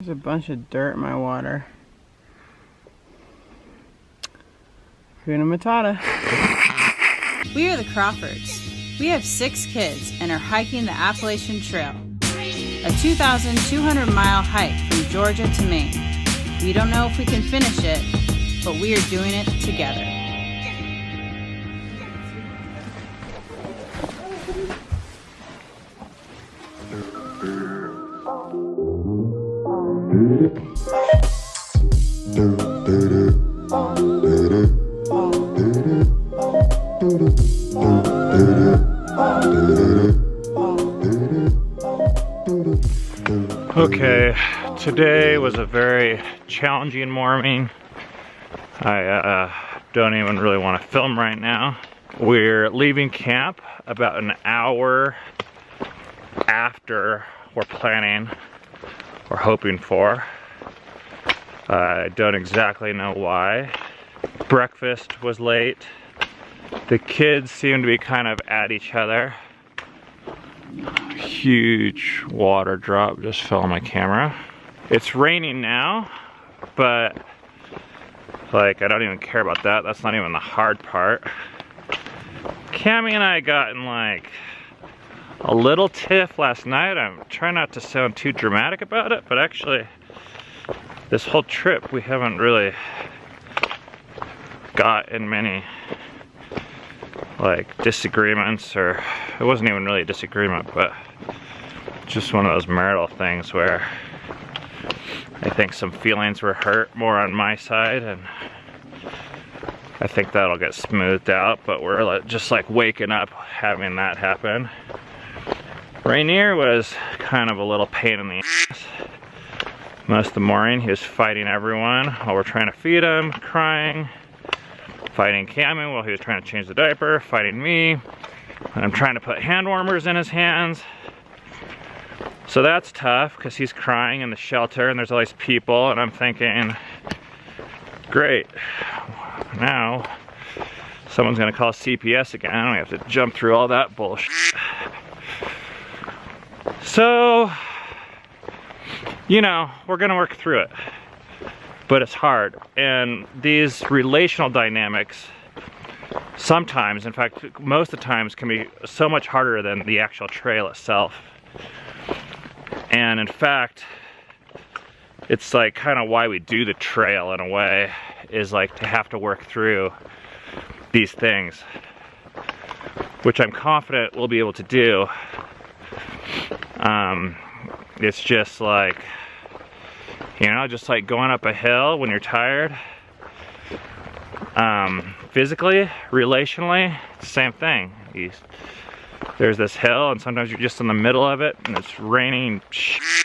There's a bunch of dirt in my water. Hakuna Matata. We are the Crawfords. We have 6 kids and are hiking the Appalachian Trail, a 2,200-mile hike from Georgia to Maine. We don't know if we can finish it, but we are doing it together. Okay, today was a very challenging morning. I don't even really want to film right now. We're leaving camp about an hour after we're planning or hoping for. I don't exactly know why. Breakfast was late. The kids seem to be kind of at each other. Huge water drop just fell on my camera. It's raining now, but like I don't even care about that. That's not even the hard part. Cammy and I got in like a little tiff last night. I'm trying not to sound too dramatic about it, but actually this whole trip we haven't really got in many like disagreements, or it wasn't even really a disagreement, but just one of those marital things where I think some feelings were hurt more on my side, and I think that'll get smoothed out, but we're just like waking up having that happen. Rainier was kind of a little pain in the ass most of the morning. He was fighting everyone while we're trying to feed him, crying, fighting Cammy while he was trying to change the diaper, fighting me, and I'm trying to put hand warmers in his hands. So that's tough because he's crying in the shelter and there's all these people, and I'm thinking, great, now someone's gonna call CPS again and we have to jump through all that bullshit. So, you know, we're gonna work through it, but it's hard. And these relational dynamics sometimes, in fact, most of the times, can be so much harder than the actual trail itself. And in fact, it's like kind of why we do the trail in a way, is like to have to work through these things, which I'm confident we'll be able to do. It's just like, you know, just like going up a hill when you're tired. Physically, relationally, it's the same thing. There's this hill and sometimes you're just in the middle of it and it's raining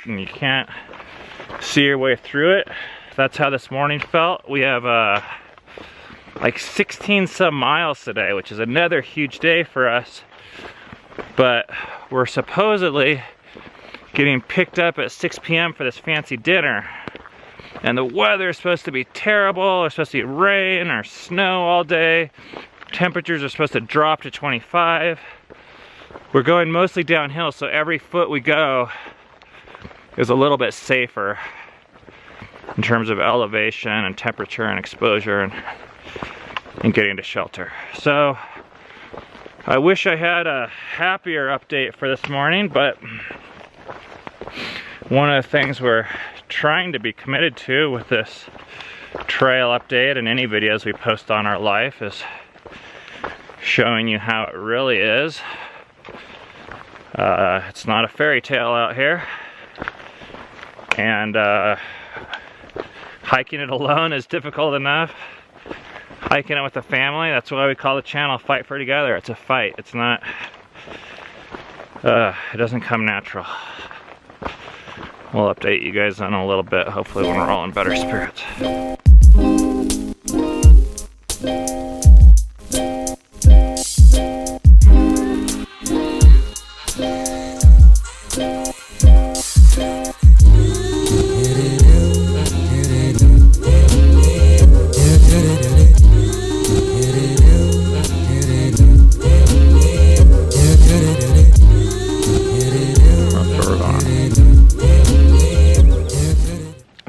and you can't see your way through it. That's how this morning felt. We have like 16 some miles today, which is another huge day for us. But we're supposedly getting picked up at 6 p.m. for this fancy dinner. And the weather is supposed to be terrible. There's supposed to be rain or snow all day. Temperatures are supposed to drop to 25. We're going mostly downhill, so every foot we go is a little bit safer in terms of elevation and temperature and exposure and getting to shelter. So I wish I had a happier update for this morning, but one of the things we're trying to be committed to with this trail update and any videos we post on our life is showing you how it really is. It's not a fairy tale out here, and hiking it alone is difficult enough. Hiking it with a family, that's why we call the channel Fight for Together. It's a fight. It's not, it doesn't come natural. We'll update you guys in a little bit, hopefully when we're all in better spirits.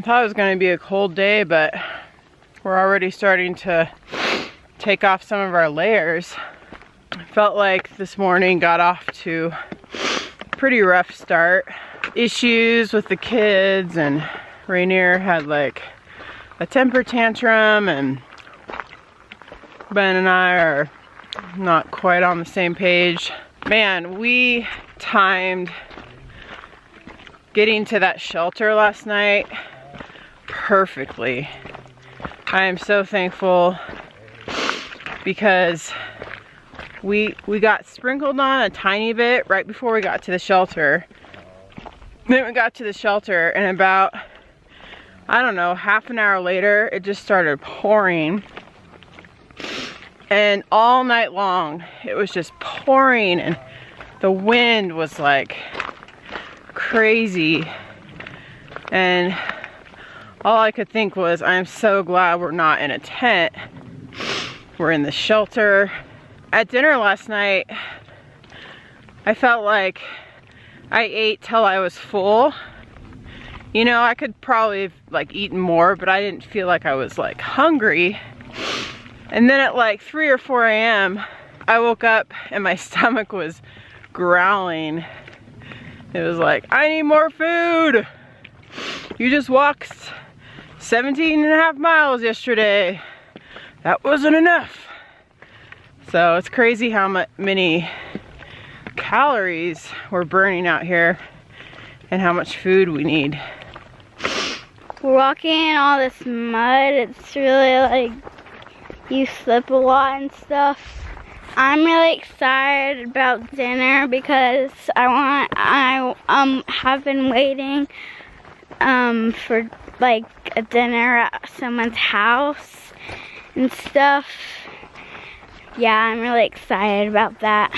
thought it was going to be a cold day, but we're already starting to take off some of our layers. I felt like this morning got off to a pretty rough start. Issues with the kids, and Rainier had like a temper tantrum, and Ben and I are not quite on the same page. Man, we timed getting to that shelter last night perfectly. I am so thankful because we got sprinkled on a tiny bit right before we got to the shelter. Then we got to the shelter, and about, I don't know, half an hour later, it just started pouring. And all night long, it was just pouring, and the wind was like crazy. And all I could think was, I'm so glad we're not in a tent. We're in the shelter. At dinner last night, I felt like I ate till I was full. You know, I could probably have like eaten more, but I didn't feel like I was like hungry. And then at like 3 or 4 a.m., I woke up and my stomach was growling. It was like, I need more food. You just walked 17.5 miles yesterday. That wasn't enough. So it's crazy how many calories we're burning out here and how much food we need. We're walking in all this mud. It's really like you slip a lot and stuff. I'm really excited about dinner because I have been waiting for like a dinner at someone's house and stuff. Yeah, I'm really excited about that.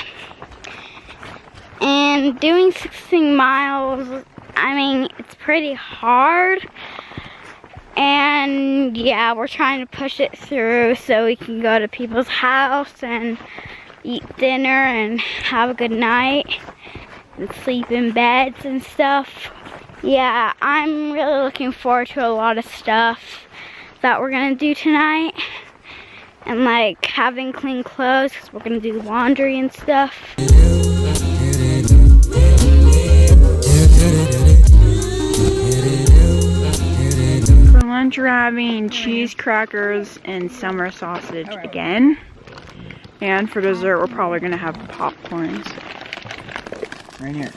And doing 16 miles, I mean, it's pretty hard. And yeah, we're trying to push it through so we can go to people's house and eat dinner and have a good night and sleep in beds and stuff. Yeah, I'm really looking forward to a lot of stuff that we're gonna do tonight. And like having clean clothes because we're gonna do laundry and stuff. For lunch, we're having cheese crackers and summer sausage again. And for dessert, we're probably gonna have popcorns. Right here.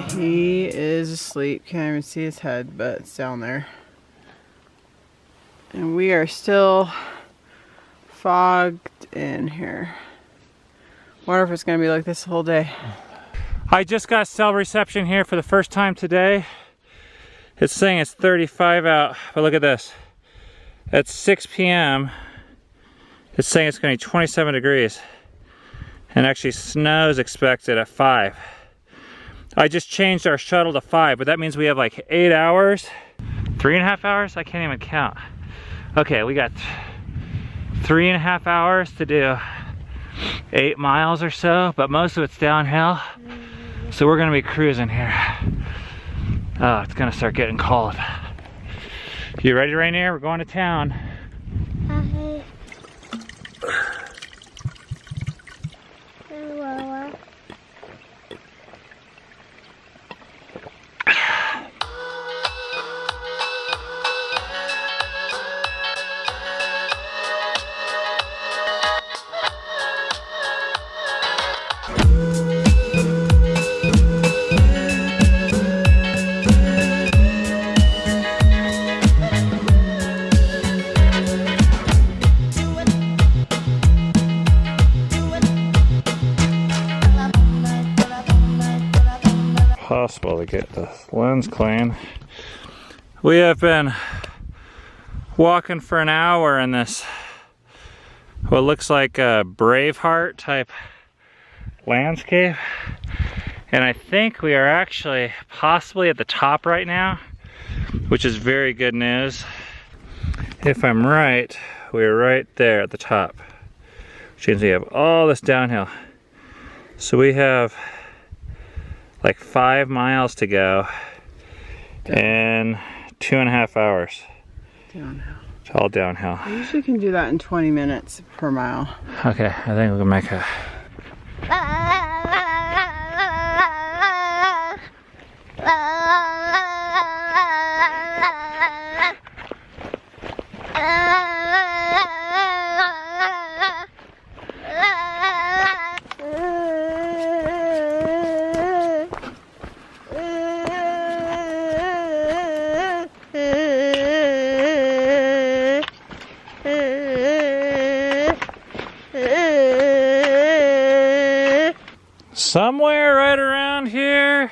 He is asleep. Can't even see his head, but it's down there. And we are still fogged in here. Wonder if it's gonna be like this the whole day. I just got cell reception here for the first time today. It's saying it's 35 out, but look at this. At 6 p.m., it's saying it's gonna be 27 degrees. And actually snow is expected at 5. I just changed our shuttle to 5, but that means we have like 8 hours. 3.5 hours? I can't even count. Okay, we got 3.5 hours to do 8 miles or so, but most of it's downhill. So we're gonna be cruising here. Oh, it's gonna start getting cold. You ready, Rainier? We're going to town. Possible to get the lens clean. We have been walking for an hour in this what looks like a Braveheart type landscape, and I think we are actually possibly at the top right now, which is very good news. If I'm right, we're right there at the top. Which means we have all this downhill. So we have like 5 miles to go in 2.5 hours. Downhill. It's all downhill. I usually can do that in 20 minutes per mile. Okay, I think we can make a... Somewhere right around here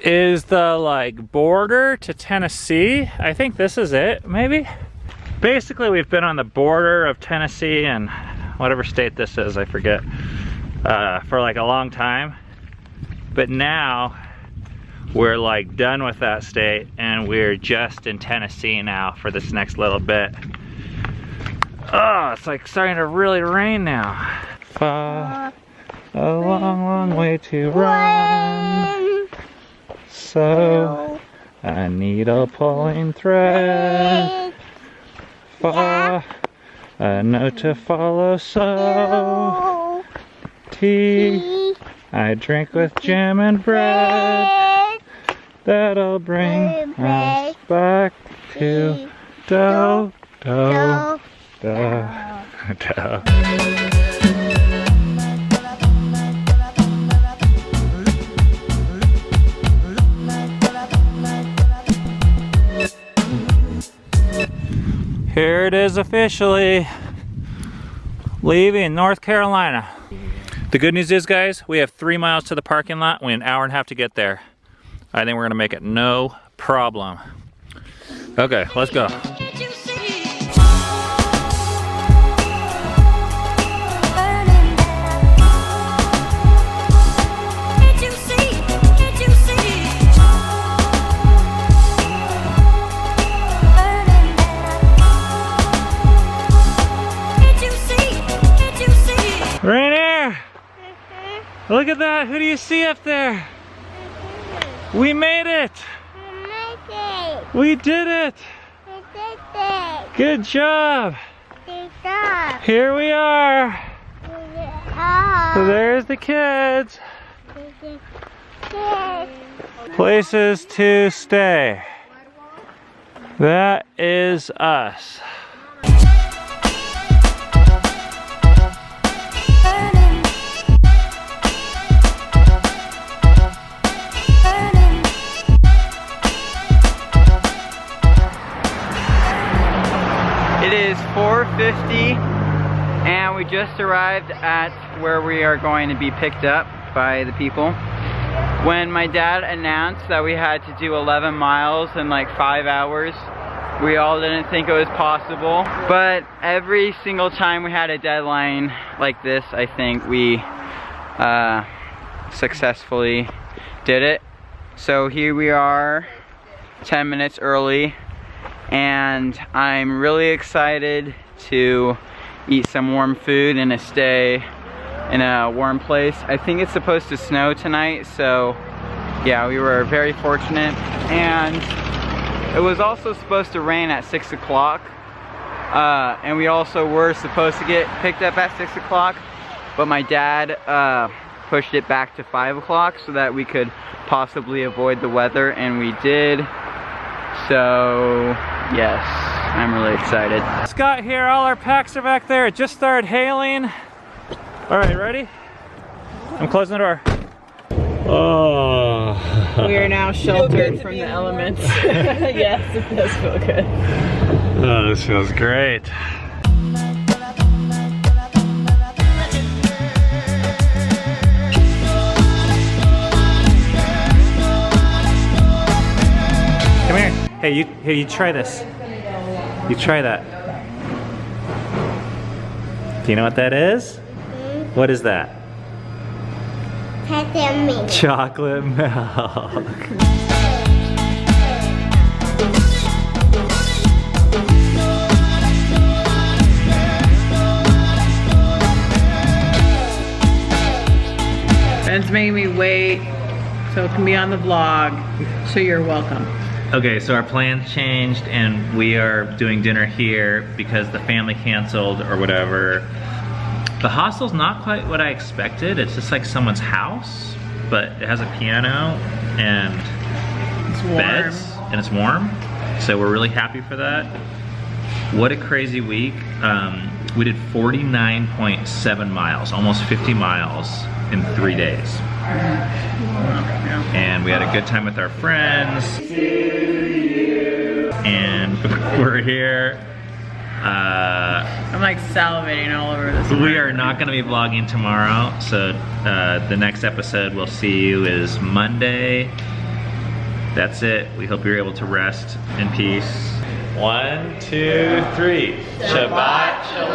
is the like border to Tennessee. I think this is it, maybe? Basically, we've been on the border of Tennessee and whatever state this is, I forget, for like a long time. But now we're like done with that state and we're just in Tennessee now for this next little bit. Oh, it's like starting to really rain now. A long, long way to run. So I need a pulling thread. A note to follow. So tea I drink with jam and bread. That'll bring us back to dough. Here it is officially, leaving North Carolina. The good news is, guys, we have 3 miles to the parking lot. We have an hour and a half to get there. I think we're gonna make it no problem. Okay, let's go. Rainier! Look at that! Who do you see up there? We made it! We did it! Good job! Good job! Here we are! So there's the kids! Places to stay. That is us. It is 4:50 and we just arrived at where we are going to be picked up by the people. When my dad announced that we had to do 11 miles in like 5 hours, we all didn't think it was possible. But every single time we had a deadline like this, I think we successfully did it. So here we are, 10 minutes early. And I'm really excited to eat some warm food and to stay in a warm place. I think it's supposed to snow tonight, so yeah, we were very fortunate. And it was also supposed to rain at 6 o'clock. And we also were supposed to get picked up at 6 o'clock, but my dad pushed it back to 5 o'clock so that we could possibly avoid the weather, and we did. So yes, I'm really excited. Just got here, all our packs are back there. It just started hailing. All right, ready? I'm closing the door. Oh. We are now sheltered from the elements. Yes, it does feel good. Oh, this feels great. Come here. Hey, you try this. You try that. Do you know what that is? Mm-hmm. What is that? Peppermint. Chocolate milk. making me wait so it can be on the vlog. So you're welcome. Okay, so our plans changed and we are doing dinner here because the family canceled or whatever. The hostel's not quite what I expected. It's just like someone's house, but it has a piano and It's warm. beds and it's warm. So we're really happy for that. What a crazy week. We did 49.7 miles, almost 50 miles in 3 days. And we had a good time with our friends. And we're here. I'm like salivating all over this. We are not gonna be vlogging tomorrow. So the next episode we'll see you is Monday. That's it. We hope you're able to rest in peace. 1, 2, 3. Shabbat Shalom.